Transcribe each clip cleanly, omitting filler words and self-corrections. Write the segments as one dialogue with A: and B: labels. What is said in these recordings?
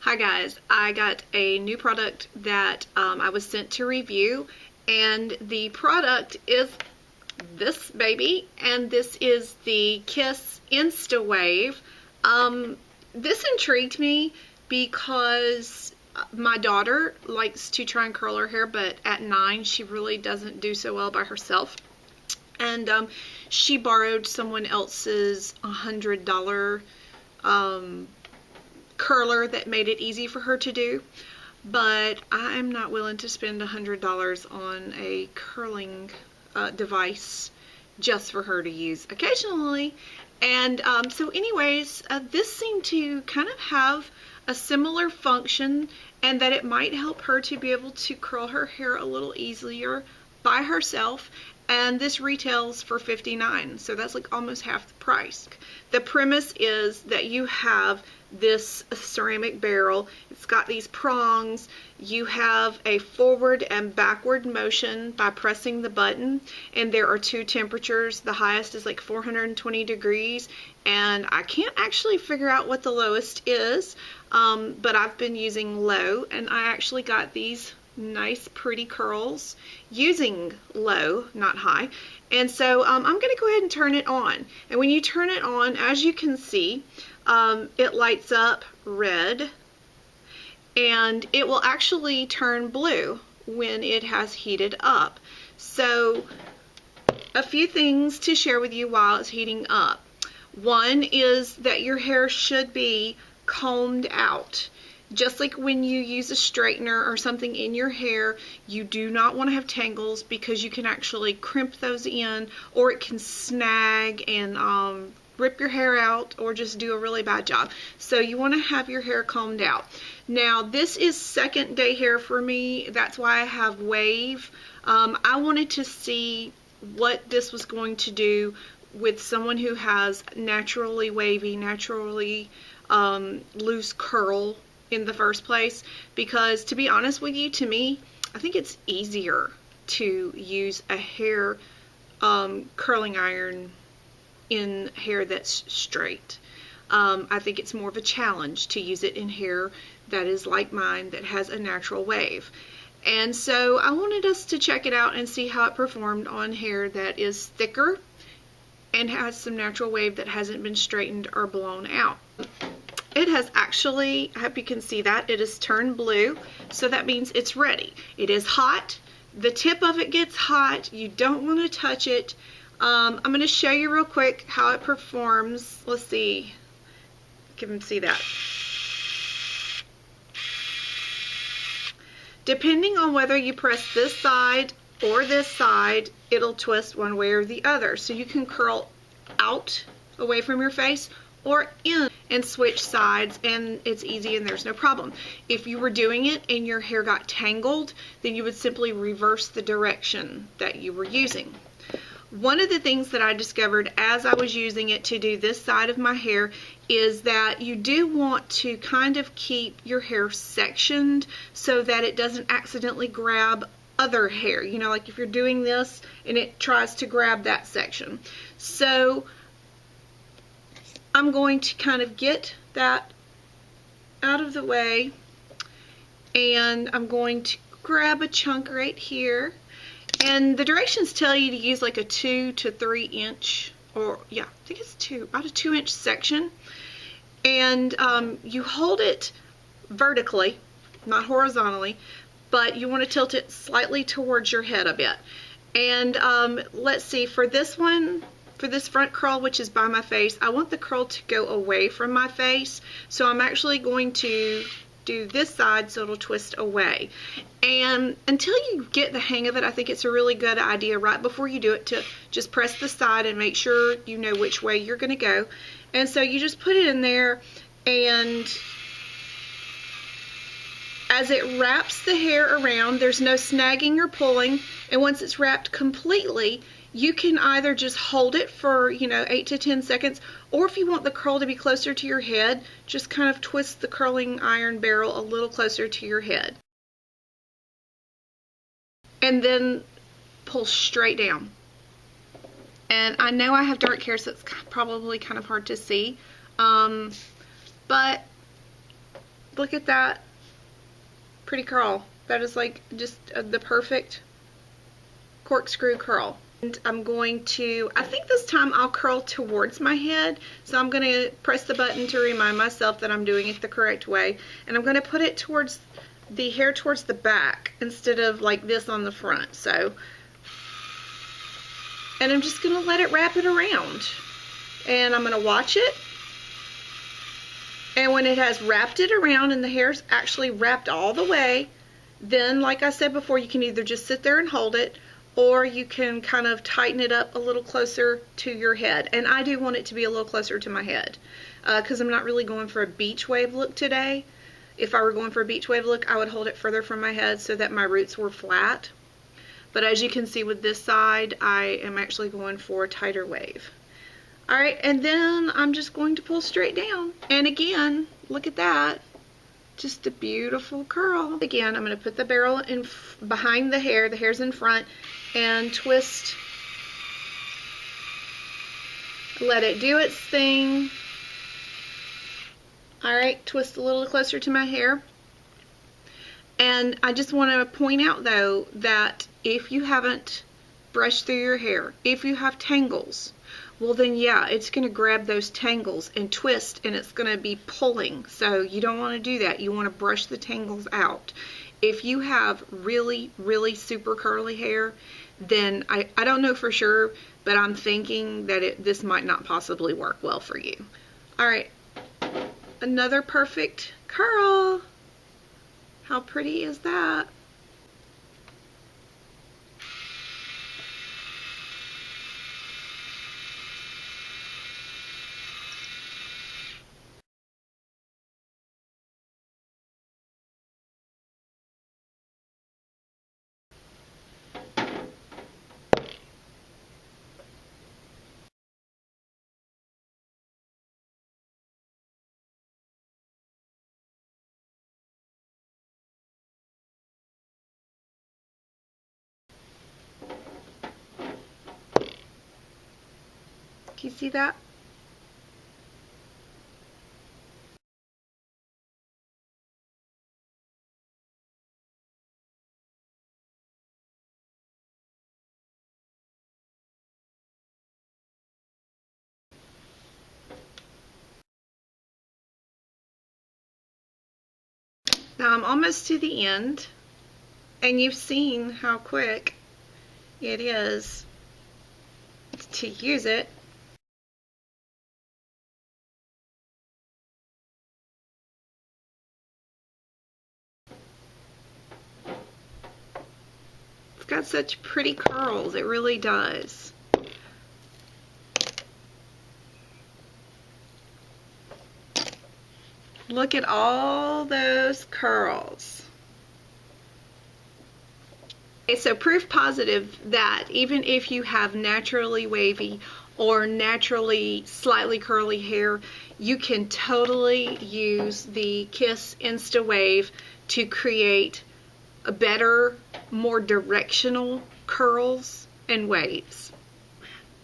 A: Hi guys, I got a new product that I was sent to review, and the product is this baby, and this is the Kiss InstaWave. This intrigued me because my daughter likes to try and curl her hair, but at 9 she really doesn't do so well by herself. And she borrowed someone else's $100 curler that made it easy for her to do, but I'm not willing to spend $100 on a curling device just for her to use occasionally. And so anyways, this seemed to kind of have a similar function, and that it might help her to be able to curl her hair a little easier by herself. And this retails for $59, so that's like almost half the price. The premise is that you have this ceramic barrel. It's got these prongs. You have a forward and backward motion by pressing the button, and there are two temperatures. The highest is like 420 degrees, and I can't actually figure out what the lowest is, but I've been using low, and I actually got these nice pretty curls using low, not high. And so I'm going to go ahead and turn it on, and when you turn it on, as you can see, it lights up red, and it will actually turn blue when it has heated up. So a few things to share with you while it's heating up. One is that your hair should be combed out. Just like when you use a straightener or something in your hair, you do not want to have tangles, because you can actually crimp those in, or it can snag and rip your hair out, or just do a really bad job. So you want to have your hair combed out. Now this is second day hair for me. That's why I have wave. I wanted to see what this was going to do with someone who has naturally wavy, naturally loose curl in the first place, because to be honest with you, to me, I think it's easier to use a hair curling iron in hair that's straight. I think it's more of a challenge to use it in hair that is like mine, that has a natural wave. And so I wanted us to check it out and see how it performed on hair that is thicker and has some natural wave that hasn't been straightened or blown out. It has actually, I hope you can see that, it has turned blue, so that means it's ready. It is hot. The tip of it gets hot. You don't want to touch it. I'm going to show you real quick how it performs. Let's see. You can see that. Depending on whether you press this side or this side, it'll twist one way or the other. So you can curl out away from your face or in and switch sides, and it's easy and there's no problem. If you were doing it and your hair got tangled, then you would simply reverse the direction that you were using. One of the things that I discovered as I was using it to do this side of my hair is that you do want to kind of keep your hair sectioned so that it doesn't accidentally grab other hair. You know, like if you're doing this and it tries to grab that section. So I'm going to kind of get that out of the way, and I'm going to grab a chunk right here. And the directions tell you to use like a 2 to 3 inch, or yeah, I think it's about a 2-inch section. And you hold it vertically, not horizontally, but you want to tilt it slightly towards your head a bit. And let's see, for this one, for this front curl, which is by my face, I want the curl to go away from my face. So I'm actually going to do this side so it'll twist away. And until you get the hang of it, I think it's a really good idea right before you do it to just press the side and make sure you know which way you're going to go. And so you just put it in there, and as it wraps the hair around, there's no snagging or pulling. And once it's wrapped completely, you can either just hold it for, 8 to 10 seconds, or if you want the curl to be closer to your head, just kind of twist the curling iron barrel a little closer to your head. And then pull straight down. And I know I have dark hair, so it's probably kind of hard to see, but Look at that pretty curl. That is like just the perfect corkscrew curl. And I'm going to, I think this time I'll curl towards my head, so I'm going to press the button to remind myself that I'm doing it the correct way, and I'm going to put it towards the hair towards the back instead of like this on the front. So, and I'm just going to let it wrap it around, and I'm going to watch it, and when it has wrapped it around and the hair's actually wrapped all the way, then like I said before, you can either just sit there and hold it, or you can kind of tighten it up a little closer to your head. And I do want it to be a little closer to my head because I'm not really going for a beach wave look today. If I were going for a beach wave look, I would hold it further from my head so that my roots were flat. But as you can see with this side, I am actually going for a tighter wave. Alright, and then I'm just going to pull straight down. And again, look at that. Just a beautiful curl. Again, I'm going to put the barrel in behind the hair's in front, and twist. Let it do its thing. Alright, twist a little closer to my hair. And I just want to point out though that if you haven't brushed through your hair, if you have tangles, well then yeah, it's going to grab those tangles and twist, and it's going to be pulling. So you don't want to do that. You want to brush the tangles out. If you have really, really super curly hair, then I don't know for sure, but I'm thinking that this might not possibly work well for you. Alright, another perfect curl. How pretty is that? Can you see that? Now I'm almost to the end, and you've seen how quick it is to use it. It's got such pretty curls, it really does. Look at all those curls. Okay, so proof positive that even if you have naturally wavy or naturally slightly curly hair, you can totally use the Kiss InstaWave to create a better, more directional curls and waves.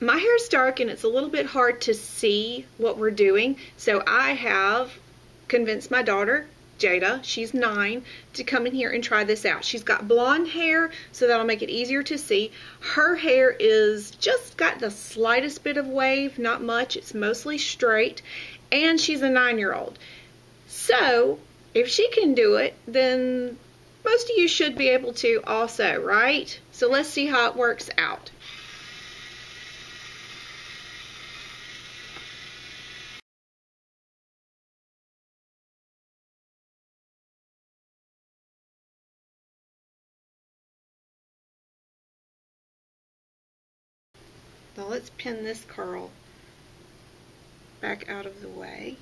A: My hair is dark and it's a little bit hard to see what we're doing, so I have convinced my daughter, Jada, she's 9, to come in here and try this out. She's got blonde hair, so that'll make it easier to see. Her hair is just got the slightest bit of wave, not much, it's mostly straight, and she's a 9-year-old. So, if she can do it, then most of you should be able to also, right? So let's see how it works out. Now let's pin this curl back out of the way.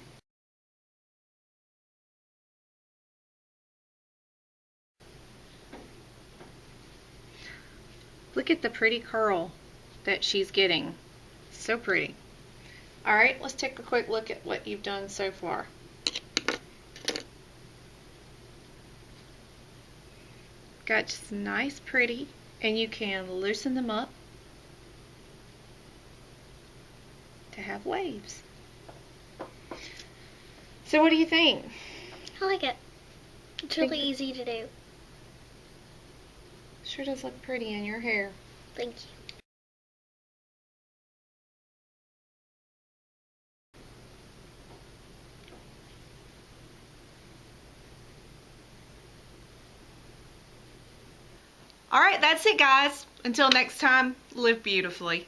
A: Look at the pretty curl that she's getting. So pretty. Alright, let's take a quick look at what you've done so far. Got just nice pretty, and you can loosen them up to have waves. So what do you think?
B: I like it. It's really easy to do.
A: Sure does look pretty in your hair.
B: Thank you.
A: Alright, that's it guys. Until next time, live beautifully.